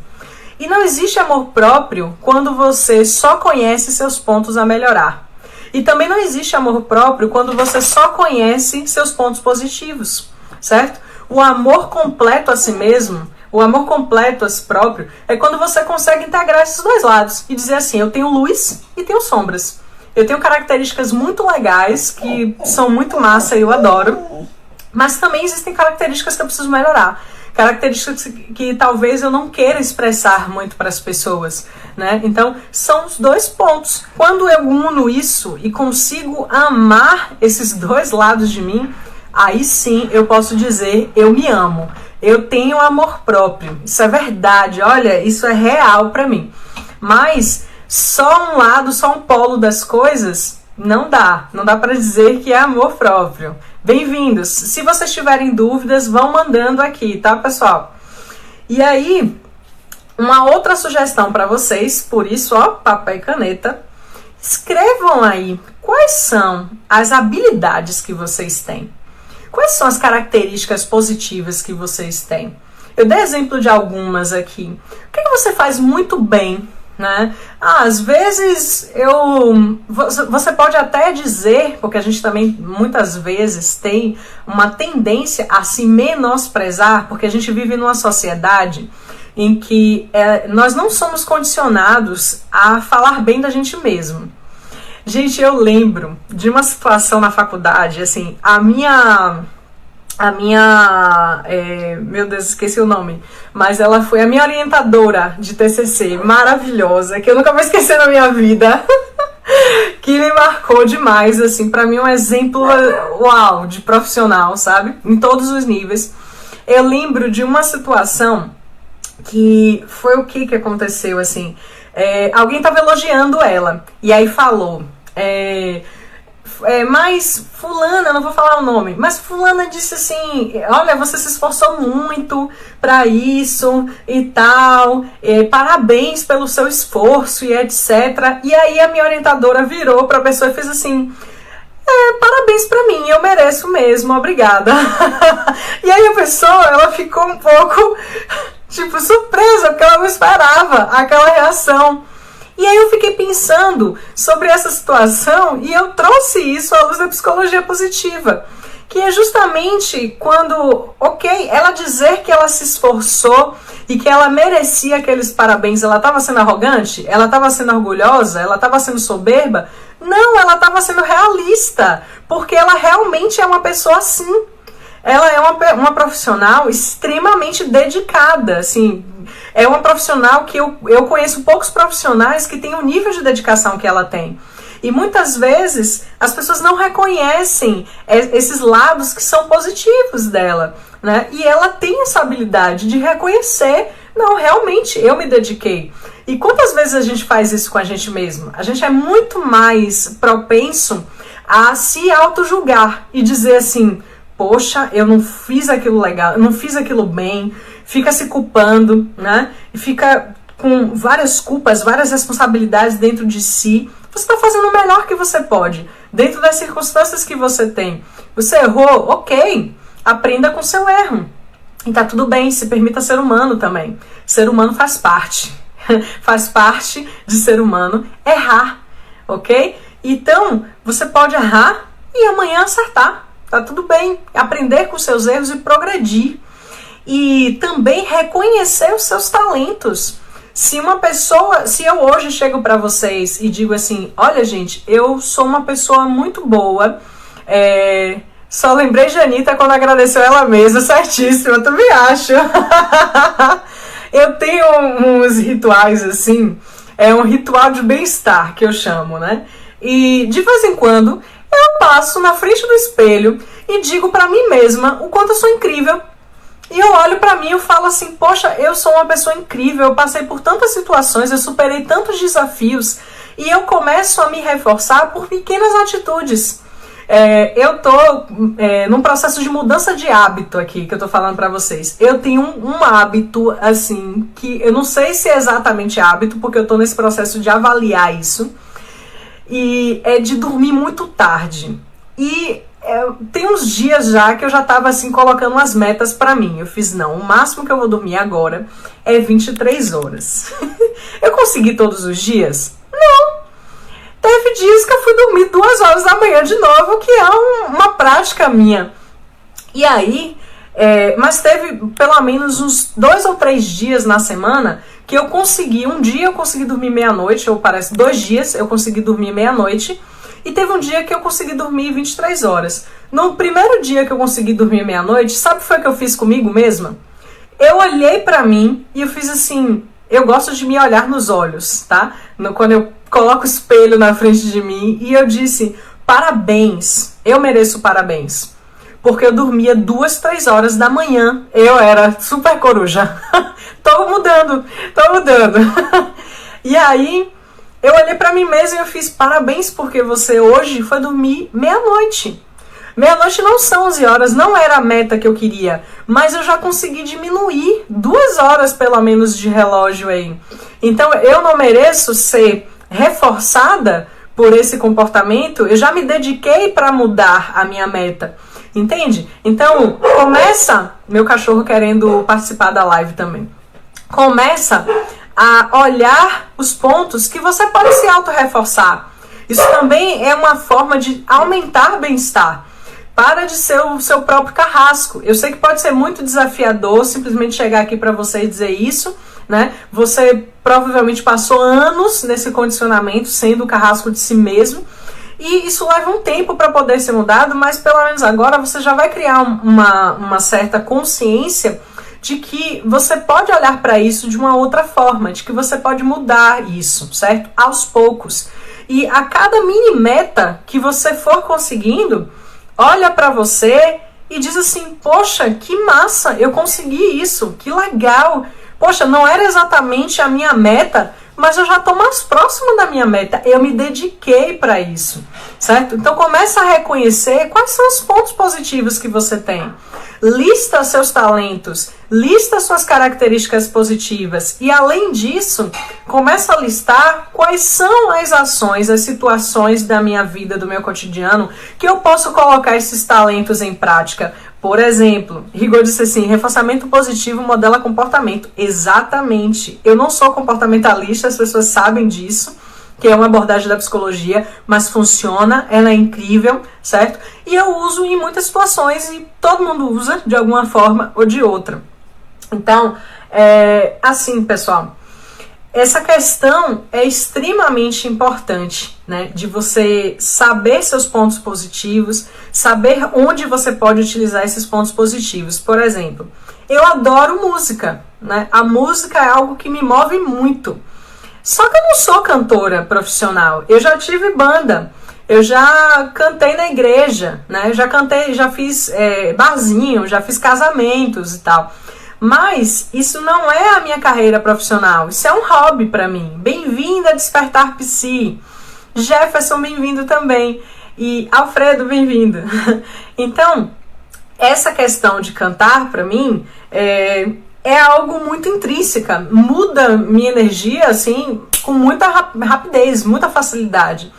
E não existe amor próprio quando você só conhece seus pontos a melhorar. E também não existe amor próprio quando você só conhece seus pontos positivos, certo? O amor completo a si mesmo, o amor completo a si próprio, é quando você consegue integrar esses dois lados e dizer assim, eu tenho luz e tenho sombras. Eu tenho características muito legais, que são muito massa e eu adoro, mas também existem características que eu preciso melhorar. Características que talvez eu não queira expressar muito para as pessoas, né? Então, são os dois pontos. Quando eu uno isso e consigo amar esses dois lados de mim, aí sim eu posso dizer, eu me amo. Eu tenho amor próprio. Isso é verdade, olha, isso é real para mim. Mas só um lado, só um polo das coisas, não dá para dizer que é amor próprio. Bem-vindos! Se vocês tiverem dúvidas, vão mandando aqui, tá, pessoal? E aí, uma outra sugestão para vocês, por isso, ó, papel e caneta, escrevam aí quais são as habilidades que vocês têm. Quais são as características positivas que vocês têm? Eu dei exemplo de algumas aqui. O que você faz muito bem? né? Às vezes você pode até dizer, porque a gente também muitas vezes tem uma tendência a se menosprezar, porque a gente vive numa sociedade em que nós não somos condicionados a falar bem da gente mesmo. Gente, eu lembro de uma situação na faculdade, assim, meu Deus, esqueci o nome, mas ela foi a minha orientadora de TCC, maravilhosa, que eu nunca vou esquecer na minha vida, que me marcou demais, assim, pra mim um exemplo, uau, de profissional, sabe, em todos os níveis. Eu lembro de uma situação que foi o que aconteceu, assim, alguém tava elogiando ela, e aí falou, mas fulana, não vou falar o nome, mas fulana disse assim, olha, você se esforçou muito pra isso e tal, parabéns pelo seu esforço e etc. E aí a minha orientadora virou pra pessoa e fez assim, parabéns pra mim, eu mereço mesmo, obrigada. E aí a pessoa, ela ficou um pouco, tipo, surpresa, porque ela não esperava aquela reação. E aí eu fiquei pensando sobre essa situação e eu trouxe isso à luz da psicologia positiva, que é justamente quando, ela dizer que ela se esforçou e que ela merecia aqueles parabéns, ela estava sendo arrogante? Ela estava sendo orgulhosa? Ela estava sendo soberba? Não, ela estava sendo realista, porque ela realmente é uma pessoa assim. Ela é uma profissional extremamente dedicada, assim, é uma profissional que eu conheço poucos profissionais que têm o nível de dedicação que ela tem. E muitas vezes as pessoas não reconhecem esses lados que são positivos dela, né? E ela tem essa habilidade de reconhecer, não, realmente eu me dediquei. E quantas vezes a gente faz isso com a gente mesmo? A gente é muito mais propenso a se auto-julgar e dizer assim, poxa, eu não fiz aquilo legal, eu não fiz aquilo bem, fica se culpando, né? E fica com várias culpas, várias responsabilidades dentro de si. Você está fazendo o melhor que você pode, dentro das circunstâncias que você tem. Você errou, ok, aprenda com seu erro. E tá tudo bem, se permita ser humano também. Ser humano faz parte. Faz parte de ser humano errar, ok? Então, você pode errar e amanhã acertar. Tá tudo bem, aprender com seus erros e progredir. E também reconhecer os seus talentos. Se eu hoje chego pra vocês e digo assim, olha gente, eu sou uma pessoa muito boa, só lembrei de Anitta quando agradeceu ela mesma, certíssima, eu também acho. Eu tenho uns rituais assim, é um ritual de bem-estar que eu chamo, né? E de vez em quando eu passo na frente do espelho e digo pra mim mesma o quanto eu sou incrível. E eu olho pra mim e eu falo assim, poxa, eu sou uma pessoa incrível, eu passei por tantas situações, eu superei tantos desafios. E eu começo a me reforçar por pequenas atitudes. Eu tô num processo de mudança de hábito aqui, que eu tô falando pra vocês. Eu tenho um hábito, assim, que eu não sei se é exatamente hábito, porque eu tô nesse processo de avaliar isso. E é de dormir muito tarde. E tem uns dias já que eu já tava assim colocando umas metas pra mim. Eu fiz, não, o máximo que eu vou dormir agora é 23 horas. Eu consegui todos os dias? Não. Teve dias que eu fui dormir 2 horas da manhã de novo, que é uma prática minha. E aí, mas teve pelo menos uns 2 ou 3 dias na semana que eu consegui. Um dia eu consegui dormir meia-noite, ou parece 2 dias eu consegui dormir meia-noite. E teve um dia que eu consegui dormir 23 horas. No primeiro dia que eu consegui dormir meia-noite, sabe o que foi que eu fiz comigo mesma? Eu olhei pra mim e eu fiz assim, eu gosto de me olhar nos olhos, tá? Quando eu coloco o espelho na frente de mim e eu disse, parabéns, eu mereço parabéns. Porque eu dormia 2, 3 horas da manhã. Eu era super coruja. Tô mudando. E aí eu olhei pra mim mesma e eu fiz parabéns porque você hoje foi dormir meia-noite. Meia-noite não são 11 horas, não era a meta que eu queria, mas eu já consegui diminuir 2 horas pelo menos de relógio aí. Então eu não mereço ser reforçada por esse comportamento, eu já me dediquei para mudar a minha meta. Entende? Então começa, meu cachorro querendo participar da live também. Começa a olhar os pontos que você pode se auto-reforçar. Isso também é uma forma de aumentar bem-estar. Para de ser o seu próprio carrasco. Eu sei que pode ser muito desafiador simplesmente chegar aqui para você e dizer isso, né? Você provavelmente passou anos nesse condicionamento, sendo o carrasco de si mesmo, e isso leva um tempo para poder ser mudado, mas pelo menos agora você já vai criar uma certa consciência de que você pode olhar para isso de uma outra forma, de que você pode mudar isso, certo? Aos poucos. E a cada mini meta que você for conseguindo, olha para você e diz assim, poxa, que massa, eu consegui isso, que legal. Poxa, não era exatamente a minha meta, mas eu já estou mais próximo da minha meta. Eu me dediquei para isso, certo? Então começa a reconhecer quais são os pontos positivos que você tem. Lista seus talentos, lista suas características positivas e, além disso, começa a listar quais são as ações, as situações da minha vida, do meu cotidiano, que eu posso colocar esses talentos em prática. Por exemplo, Rigor disse assim, reforçamento positivo modela comportamento. Exatamente. Eu não sou comportamentalista, as pessoas sabem disso, que é uma abordagem da psicologia, mas funciona, ela é incrível, certo? E eu uso em muitas situações e todo mundo usa de alguma forma ou de outra. Então, assim, pessoal, essa questão é extremamente importante, né? De você saber seus pontos positivos, saber onde você pode utilizar esses pontos positivos. Por exemplo, eu adoro música, né? A música é algo que me move muito. Só que eu não sou cantora profissional. Eu já tive banda, eu já cantei na igreja, né? Eu já cantei, já fiz barzinho, já fiz casamentos e tal. Mas isso não é a minha carreira profissional, isso é um hobby para mim. Bem-vinda a Despertar Psi. Jefferson, bem-vindo também. E Alfredo, bem-vindo. Então, essa questão de cantar para mim é algo muito intrínseca, muda minha energia assim com muita rapidez, muita facilidade.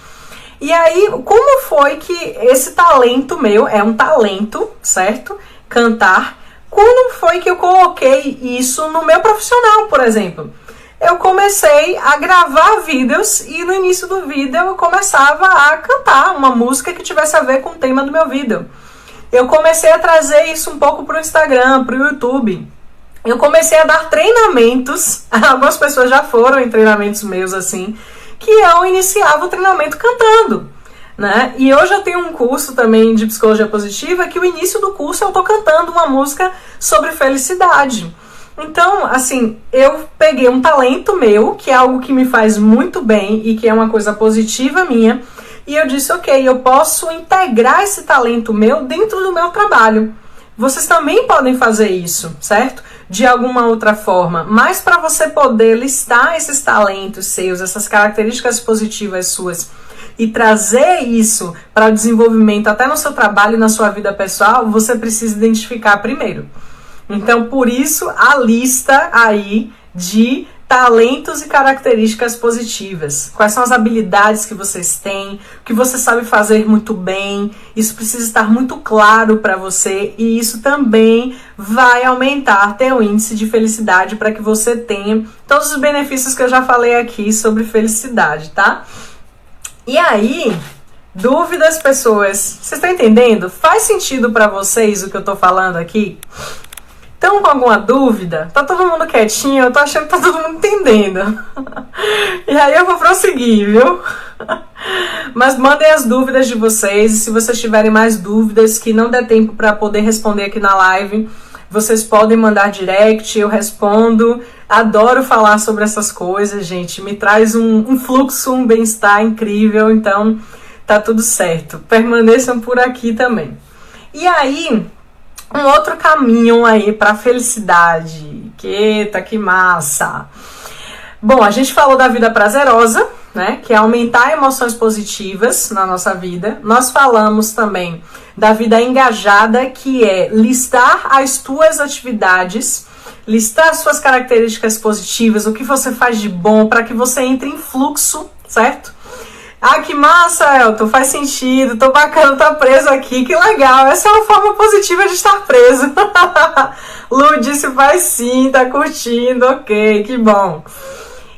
E aí, como foi que esse talento meu, é um talento, certo? Cantar. Quando foi que eu coloquei isso no meu profissional, por exemplo? Eu comecei a gravar vídeos e no início do vídeo eu começava a cantar uma música que tivesse a ver com o tema do meu vídeo. Eu comecei a trazer isso um pouco para o Instagram, para o YouTube. Eu comecei a dar treinamentos, algumas pessoas já foram em treinamentos meus assim, que eu iniciava o treinamento cantando, né? E hoje eu tenho um curso também de psicologia positiva que o início do curso eu tô cantando uma música sobre felicidade. Então, assim, eu peguei um talento meu, que é algo que me faz muito bem e que é uma coisa positiva minha, e eu disse, ok, eu posso integrar esse talento meu dentro do meu trabalho. Vocês também podem fazer isso, certo? De alguma outra forma, mas para você poder listar esses talentos seus, essas características positivas suas e trazer isso para o desenvolvimento até no seu trabalho e na sua vida pessoal, você precisa identificar primeiro. Então, por isso, a lista aí de talentos e características positivas. Quais são as habilidades que vocês têm, o que você sabe fazer muito bem. Isso precisa estar muito claro para você e isso também vai aumentar teu índice de felicidade para que você tenha todos os benefícios que eu já falei aqui sobre felicidade, tá? E aí, dúvidas, pessoas? Vocês estão entendendo? Faz sentido para vocês o que eu tô falando aqui? Estão com alguma dúvida? Tá todo mundo quietinho? Eu tô achando que tá todo mundo entendendo. E aí eu vou prosseguir, viu? Mas mandem as dúvidas de vocês. E se vocês tiverem mais dúvidas que não der tempo para poder responder aqui na live, vocês podem mandar direct, eu respondo. Adoro falar sobre essas coisas, gente. Me traz um fluxo, um bem-estar incrível. Então, tá tudo certo. Permaneçam por aqui também. E aí, um outro caminho aí para felicidade. Eita, que massa! Bom, a gente falou da vida prazerosa, né? Que é aumentar emoções positivas na nossa vida. Nós falamos também da vida engajada, que é listar as tuas atividades, listar as suas características positivas, o que você faz de bom para que você entre em fluxo, certo? Ah, que massa, Elton, faz sentido, tô bacana, tá preso aqui, que legal, essa é uma forma positiva de estar preso. Lu disse faz sim, tá curtindo, ok, que bom.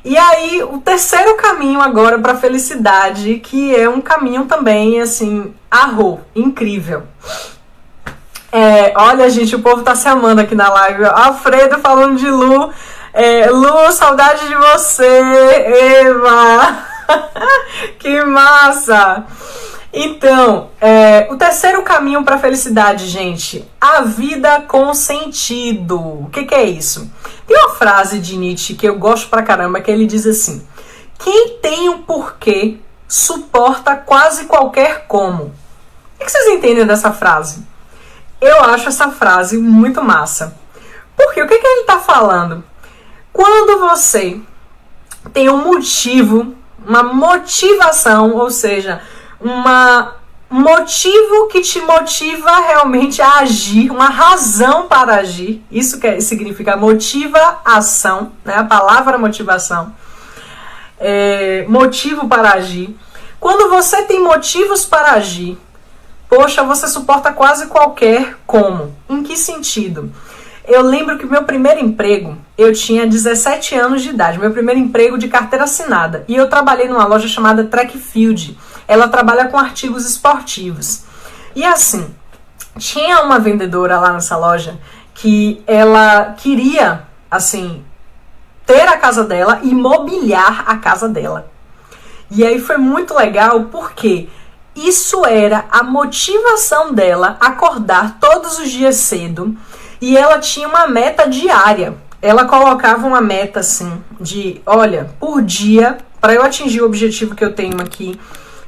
E aí, o terceiro caminho agora para a felicidade, que é um caminho também, assim, incrível. Olha, gente, o povo tá se amando aqui na live. Alfredo falando de Lu. Lu, saudade de você, Eva. Que massa! Então, o terceiro caminho para a felicidade, gente, a vida com sentido. O que é isso? Tem uma frase de Nietzsche que eu gosto pra caramba, que ele diz assim: quem tem um porquê suporta quase qualquer como. O que vocês entendem dessa frase? Eu acho essa frase muito massa. Porque o que ele está falando? Quando você tem um motivo, uma motivação, ou seja, um motivo que te motiva realmente a agir, uma razão para agir, isso significa motiva ação, né? A palavra motivação, motivo para agir. Quando você tem motivos para agir, poxa, você suporta quase qualquer como. Em que sentido? Eu lembro que meu primeiro emprego, eu tinha 17 anos de idade, meu primeiro emprego de carteira assinada. E eu trabalhei numa loja chamada Track Field. Ela trabalha com artigos esportivos. E assim, tinha uma vendedora lá nessa loja que ela queria, assim, ter a casa dela e mobiliar a casa dela. E aí foi muito legal porque isso era a motivação dela, acordar todos os dias cedo. E ela tinha uma meta diária. Ela colocava uma meta assim de, olha, por dia, para eu atingir o objetivo que eu tenho aqui,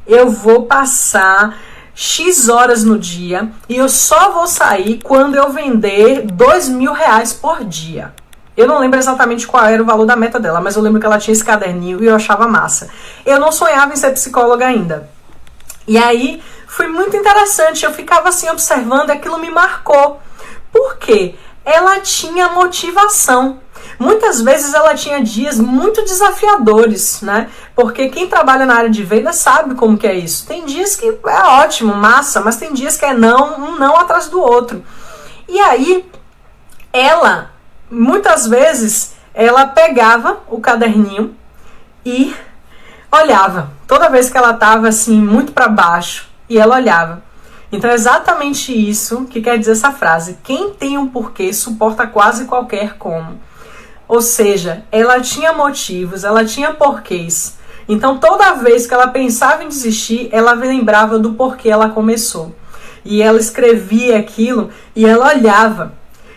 eu vou passar X horas no dia e eu só vou sair quando eu vender R$2.000 por dia. Eu não lembro exatamente qual era o valor da meta dela, mas eu lembro que ela tinha esse caderninho e eu achava massa. Eu não sonhava em ser psicóloga ainda. E aí foi muito interessante, eu ficava assim observando e aquilo me marcou. Por quê? Ela tinha motivação. Muitas vezes ela tinha dias muito desafiadores, né? Porque quem trabalha na área de venda sabe como que é isso. Tem dias que é ótimo, massa, mas tem dias que é um não atrás do outro. E aí, ela, muitas vezes, ela pegava o caderninho e olhava. Toda vez que ela estava assim, muito para baixo, e ela olhava. Então é exatamente isso que quer dizer essa frase. Quem tem um porquê suporta quase qualquer como. Ou seja, ela tinha motivos, ela tinha porquês. Então toda vez que ela pensava em desistir, ela lembrava do porquê ela começou. E ela escrevia aquilo e ela olhava.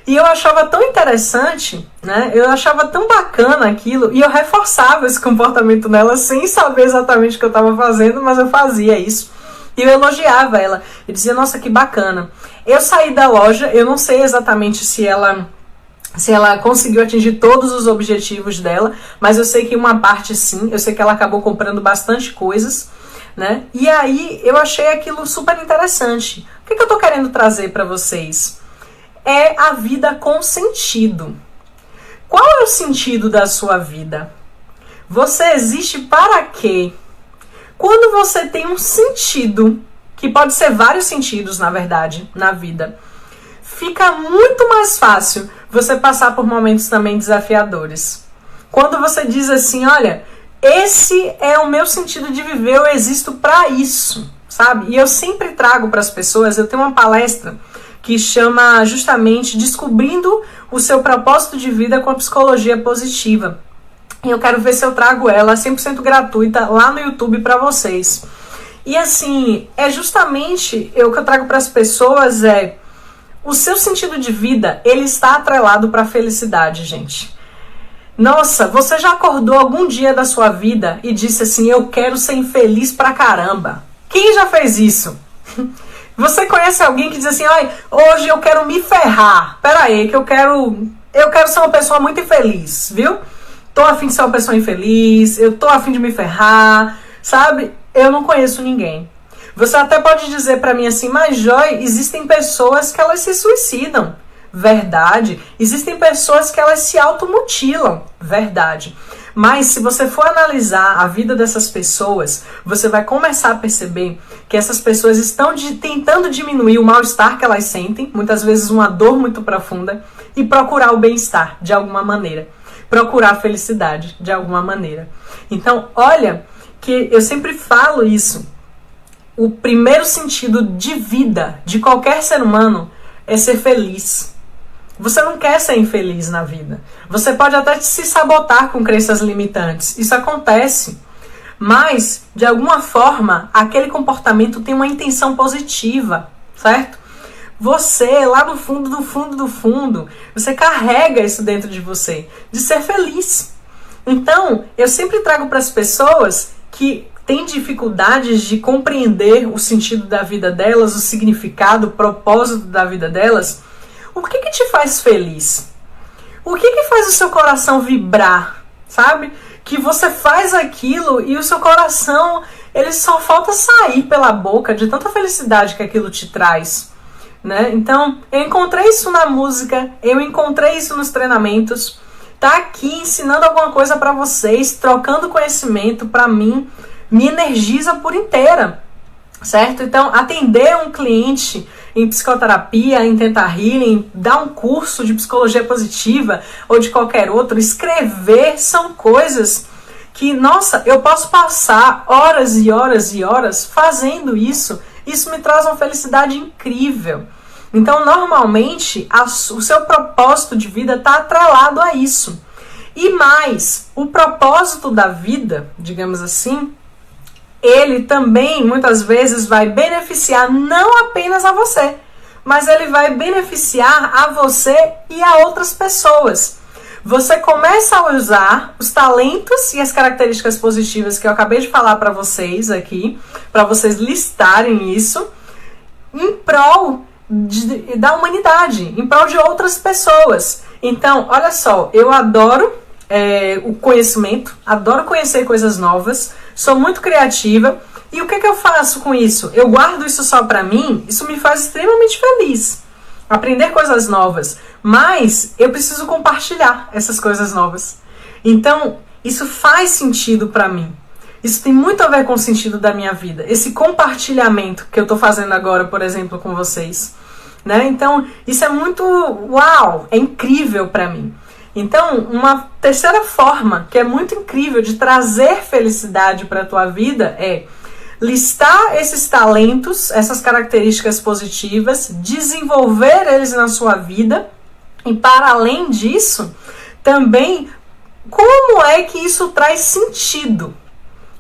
E eu achava tão interessante, né? Eu achava tão bacana aquilo. E eu reforçava esse comportamento nela sem saber exatamente o que eu estava fazendo, mas eu fazia isso. E eu elogiava ela. Eu dizia, nossa, que bacana. Eu saí da loja, eu não sei exatamente se ela conseguiu atingir todos os objetivos dela, mas eu sei que uma parte sim, eu sei que ela acabou comprando bastante coisas, né? E aí eu achei aquilo super interessante. O que eu tô querendo trazer para vocês? É a vida com sentido. Qual é o sentido da sua vida? Você existe para quê? Quando você tem um sentido, que pode ser vários sentidos, na verdade, na vida, fica muito mais fácil você passar por momentos também desafiadores. Quando você diz assim, olha, esse é o meu sentido de viver, eu existo para isso, sabe? E eu sempre trago para as pessoas, eu tenho uma palestra que chama justamente Descobrindo o seu propósito de vida com a psicologia positiva. E eu quero ver se eu trago ela 100% gratuita lá no YouTube para vocês. E assim, é justamente o que eu trago para as pessoas o seu sentido de vida, ele está atrelado para a felicidade, gente. Nossa, você já acordou algum dia da sua vida e disse assim, eu quero ser infeliz pra caramba? Quem já fez isso? Você conhece alguém que diz assim, ai, hoje eu quero me ferrar. Pera aí, que eu quero ser uma pessoa muito infeliz, viu? Tô a fim de ser uma pessoa infeliz, eu tô a fim de me ferrar, sabe? Eu não conheço ninguém. Você até pode dizer pra mim assim, mas Joy, existem pessoas que elas se suicidam. Verdade. Existem pessoas que elas se automutilam. Verdade. Mas se você for analisar a vida dessas pessoas, você vai começar a perceber que essas pessoas estão tentando diminuir o mal-estar que elas sentem, muitas vezes uma dor muito profunda, e procurar o bem-estar de alguma maneira. procurar felicidade de alguma maneira. Então, olha que eu sempre falo isso. O primeiro sentido de vida de qualquer ser humano é ser feliz. Você não quer ser infeliz na vida. Você pode até se sabotar com crenças limitantes. Isso acontece. Mas, de alguma forma, aquele comportamento tem uma intenção positiva, certo? Você, lá no fundo do fundo do fundo, você carrega isso dentro de você, de ser feliz. Então, eu sempre trago para as pessoas que têm dificuldades de compreender o sentido da vida delas, o significado, o propósito da vida delas. O que te faz feliz? O que faz o seu coração vibrar, sabe? Que você faz aquilo e o seu coração, ele só falta sair pela boca de tanta felicidade que aquilo te traz, né? Então, eu encontrei isso na música, eu encontrei isso nos treinamentos. Tá aqui ensinando alguma coisa para vocês, trocando conhecimento, para mim, me energiza por inteira, certo? Então, atender um cliente em psicoterapia, em Theta Healing, dar um curso de psicologia positiva ou de qualquer outro, escrever, são coisas que, nossa, eu posso passar horas e horas e horas fazendo isso. Isso me traz uma felicidade incrível. Então, normalmente, o seu propósito de vida está atrelado a isso. E mais, o propósito da vida, digamos assim, ele também, muitas vezes, vai beneficiar não apenas a você, mas ele vai beneficiar a você e a outras pessoas. Você começa a usar os talentos e as características positivas que eu acabei de falar para vocês aqui, para vocês listarem isso, em prol da humanidade, em prol de outras pessoas. Então, olha só, eu adoro o conhecimento, adoro conhecer coisas novas, sou muito criativa. E o que eu faço com isso? Eu guardo isso só pra mim? Isso me faz extremamente feliz. Aprender coisas novas. Mas eu preciso compartilhar essas coisas novas. Então, isso faz sentido pra mim. Isso tem muito a ver com o sentido da minha vida. Esse compartilhamento que eu tô fazendo agora, por exemplo, com vocês, né? Então, isso é muito uau, é incrível pra mim. Então, uma terceira forma que é muito incrível de trazer felicidade para a tua vida é listar esses talentos, essas características positivas, desenvolver eles na sua vida e, para além disso, também como é que isso traz sentido.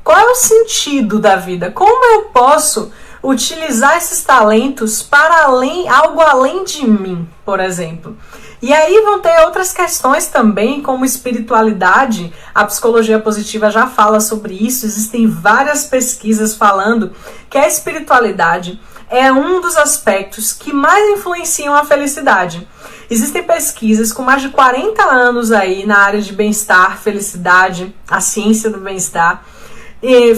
Qual é o sentido da vida? Como eu posso utilizar esses talentos para algo além de mim, por exemplo? E aí vão ter outras questões também, como espiritualidade. A psicologia positiva já fala sobre isso. Existem várias pesquisas falando que a espiritualidade é um dos aspectos que mais influenciam a felicidade. Existem pesquisas com mais de 40 anos aí na área de bem-estar, felicidade, a ciência do bem-estar,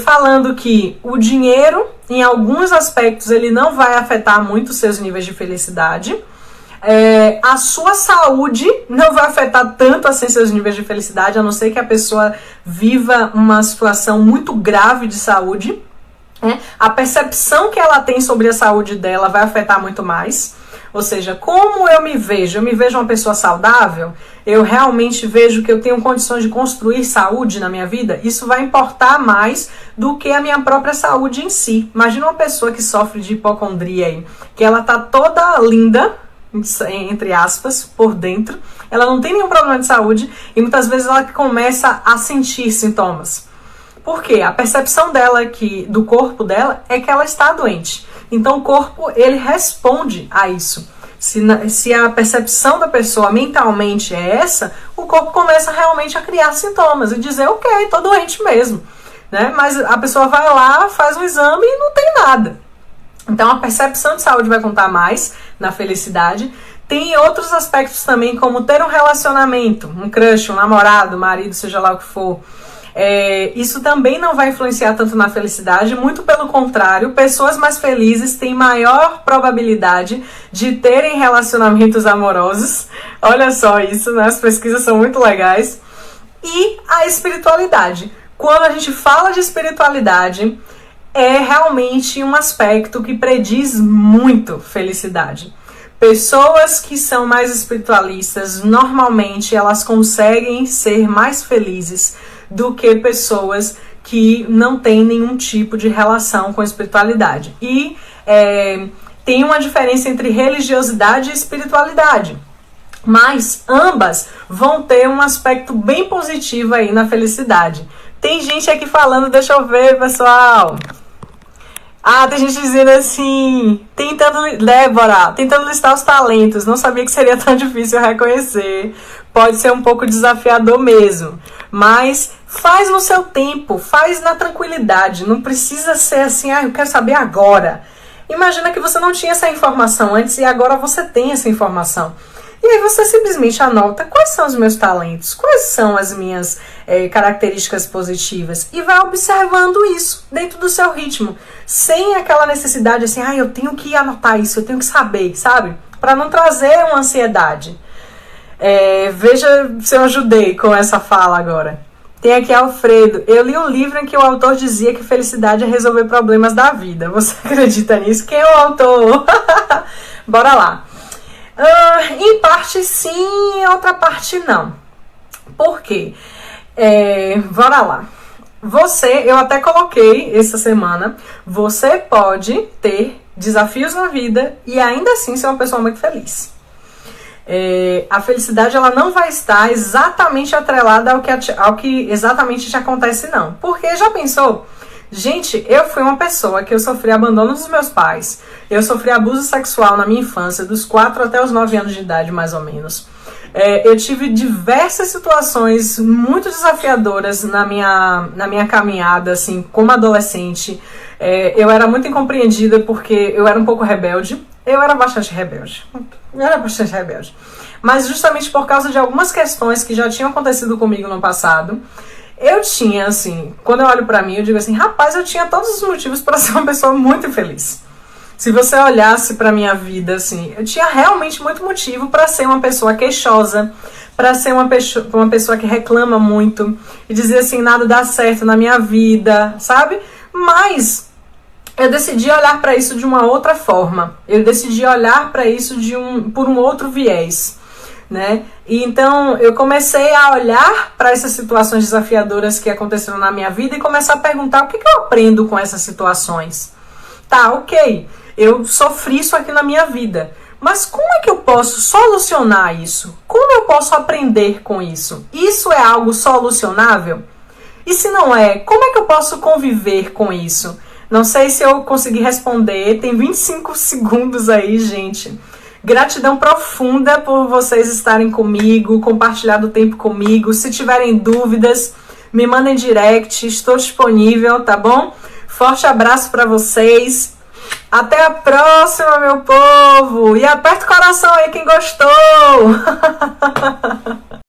falando que o dinheiro, em alguns aspectos, ele não vai afetar muito os seus níveis de felicidade. A sua saúde não vai afetar tanto assim seus níveis de felicidade, a não ser que a pessoa viva uma situação muito grave de saúde. A percepção que ela tem sobre a saúde dela vai afetar muito mais. Ou seja, como eu me vejo? Eu me vejo uma pessoa saudável? Eu realmente vejo que eu tenho condições de construir saúde na minha vida? Isso vai importar mais do que a minha própria saúde em si. Imagina uma pessoa que sofre de hipocondria aí, que ela tá toda linda, entre aspas, por dentro, ela não tem nenhum problema de saúde e muitas vezes ela começa a sentir sintomas. Por quê? A percepção dela do corpo dela é que ela está doente. Então o corpo, ele responde a isso. Se a percepção da pessoa mentalmente é essa, o corpo começa realmente a criar sintomas e dizer, ok, tô doente mesmo, né? Mas a pessoa vai lá, faz um exame e não tem nada. Então a percepção de saúde vai contar mais na felicidade. Tem outros aspectos também, como ter um relacionamento, um crush, um namorado, marido, seja lá o que for. Isso também não vai influenciar tanto na felicidade, muito pelo contrário, pessoas mais felizes têm maior probabilidade de terem relacionamentos amorosos. Olha só isso, né? As pesquisas são muito legais. E a espiritualidade. Quando a gente fala de espiritualidade, é realmente um aspecto que prediz muito felicidade. Pessoas que são mais espiritualistas, normalmente elas conseguem ser mais felizes do que pessoas que não têm nenhum tipo de relação com a espiritualidade. E tem uma diferença entre religiosidade e espiritualidade. Mas ambas vão ter um aspecto bem positivo aí na felicidade. Tem gente aqui falando, deixa eu ver, pessoal. Tem gente dizendo assim, Débora, tentando listar os talentos, não sabia que seria tão difícil reconhecer. Pode ser um pouco desafiador mesmo, mas faz no seu tempo, faz na tranquilidade, não precisa ser assim, eu quero saber agora. Imagina que você não tinha essa informação antes e agora você tem essa informação. E aí você simplesmente anota quais são os meus talentos, quais são as minhas características positivas e vai observando isso dentro do seu ritmo, sem aquela necessidade assim, eu tenho que anotar isso, eu tenho que saber, sabe? Para não trazer uma ansiedade. Veja se eu ajudei com essa fala agora. Tem aqui Alfredo. Eu li um livro em que o autor dizia que felicidade é resolver problemas da vida. Você acredita nisso? Quem é o autor? Bora lá. Em parte sim, em outra parte não. Por quê? Bora lá. Eu até coloquei essa semana, você pode ter desafios na vida e ainda assim ser uma pessoa muito feliz. A felicidade ela não vai estar exatamente atrelada ao que exatamente te acontece, não. Porque já pensou? Gente, eu fui uma pessoa que eu sofri abandono dos meus pais. Eu sofri abuso sexual na minha infância, dos 4 até os 9 anos de idade, mais ou menos. Eu tive diversas situações muito desafiadoras na minha caminhada, assim, como adolescente. Eu era muito incompreendida porque eu era um pouco rebelde. Eu era bastante rebelde. Mas justamente por causa de algumas questões que já tinham acontecido comigo no passado, eu tinha, assim, quando eu olho pra mim, eu digo assim, rapaz, eu tinha todos os motivos para ser uma pessoa muito infeliz. Se você olhasse pra minha vida, assim, eu tinha realmente muito motivo para ser uma pessoa queixosa, para ser uma pessoa que reclama muito e dizer assim, nada dá certo na minha vida, sabe? Mas eu decidi olhar para isso de uma outra forma. Eu decidi olhar para isso por um outro viés, né? E então eu comecei a olhar para essas situações desafiadoras que aconteceram na minha vida e começar a perguntar o que eu aprendo com essas situações. Tá, ok, eu sofri isso aqui na minha vida, mas como é que eu posso solucionar isso? Como eu posso aprender com isso? Isso é algo solucionável? E se não é, como é que eu posso conviver com isso? Não sei se eu consegui responder, tem 25 segundos aí, gente. Gratidão profunda por vocês estarem comigo, compartilhar o tempo comigo. Se tiverem dúvidas, me mandem direct, estou disponível, tá bom? Forte abraço para vocês. Até a próxima, meu povo. E aperta o coração aí quem gostou.